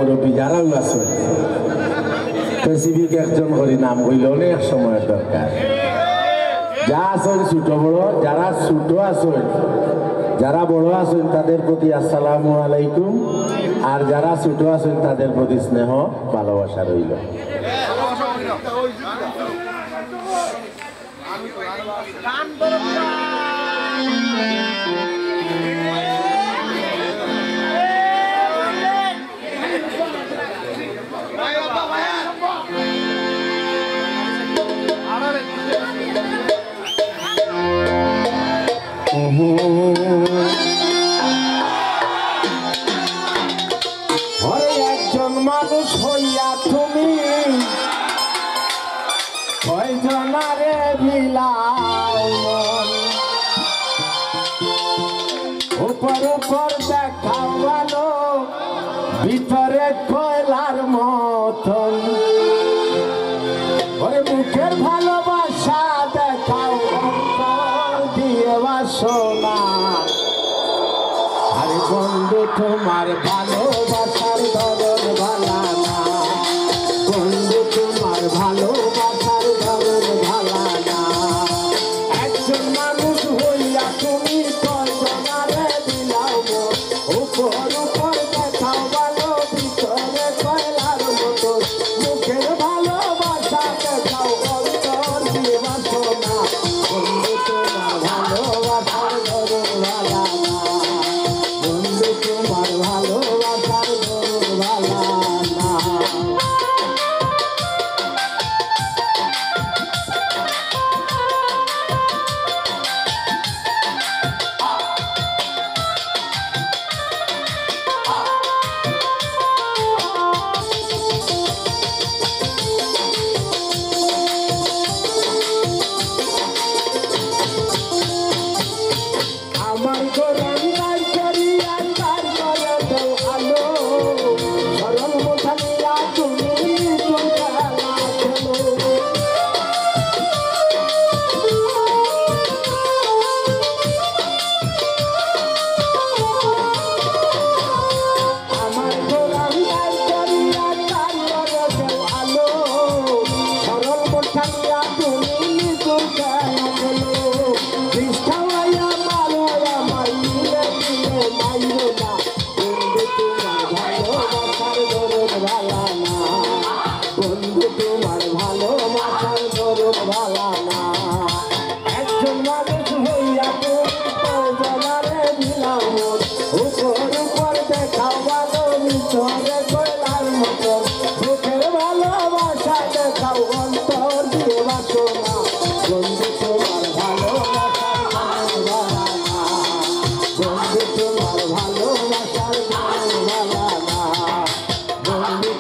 মুরব্বী যারাও আছে স্পেসিফিক একজন করে নাম হইলে অনেক সময়ের দরকার। যা আছেন ছোট বড়, যারা ছোট আছেন যারা বড় আছেন তাদের প্রতি আসসালামু আলাইকুম, আর যারা ছোট আছেন তাদের প্রতি স্নেহ ভালোবাসা রইল। একজন মানুষ হইয়া তুমি কয়জনারে বিলাও, উপর উপর দেখাও ভালো, ভিতরে কয়লার মতন। ওরে মুখের ভালোবাসা দেখাও, অন্তর দিয়ে বাসনা। আরে বন্ধু তোমার ভালোবাসার ধরন ভালা না, বন্ধু তোমার ভালোবাসার ধরন ভালা না। একজন মানুষ হইয়া তুমি কয়জনারে বিলাও, উপর উপর দেখাও ভালো, ভিতরে কয়লার মতো। মুখের ভালোবাসা দেখাও, অন্তর দিয়ে বাসনা। বন্ধু তোমার ভালোবাসার ধরন ভালা না, বন্ধু তোমার ভালোবাসার ধরন ভালা না। আমার গোরান নাই করি আন্দার করে দেও আলো, সরল মোথানিয়া তুমি তোমরা খেলো। আমার গোরান নাই করি আন্দার করে দেও আলো, সরল মোথানিয়া তুমি তোমরা খেলো। কৃষ্ণাইয়া মালয়া মাইলে দিলে মাইলো না, বন্ধু তোমার ভালোবাসার ধরন ভালা না, বন্ধু তোমার ভালোবাসার ধরন ভালা না। একজন মানুষ হইয়া তুমি কয়জনারে বিলাও, উপর উপর দেখাও ভালো, ভিতরে কয়লার মতো। মুখের ভালোবাসা দেখাও, অন্তর দিয়ে বাসনা। বন্ধু তোমার ভালোবাসার ধরন ভালা না, বন্ধু তোমার ভালোবাসার ধরন ভালা না, বন্ধু।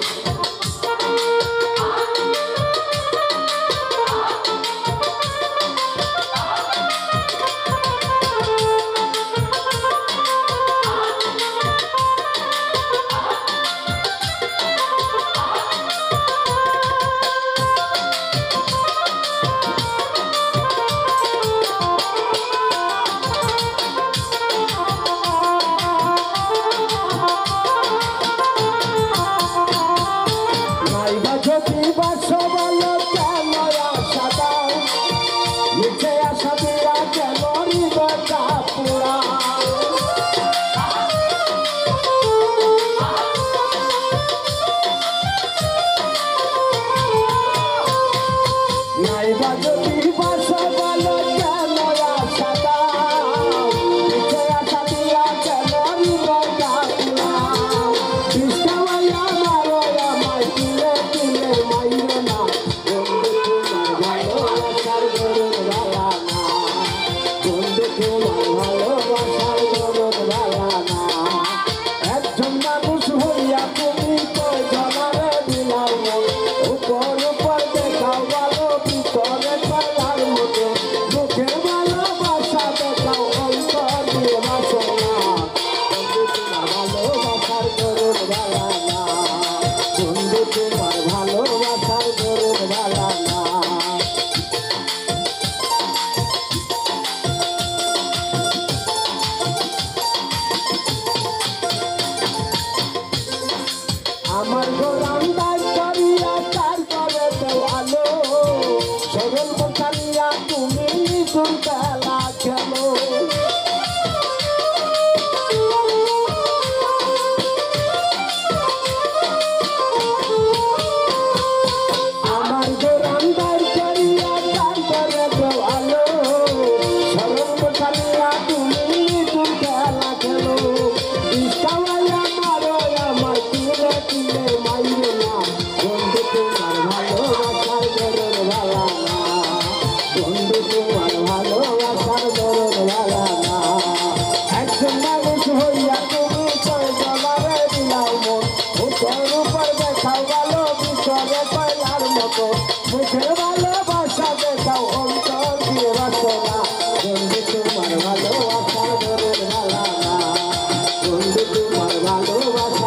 ভালোবাসা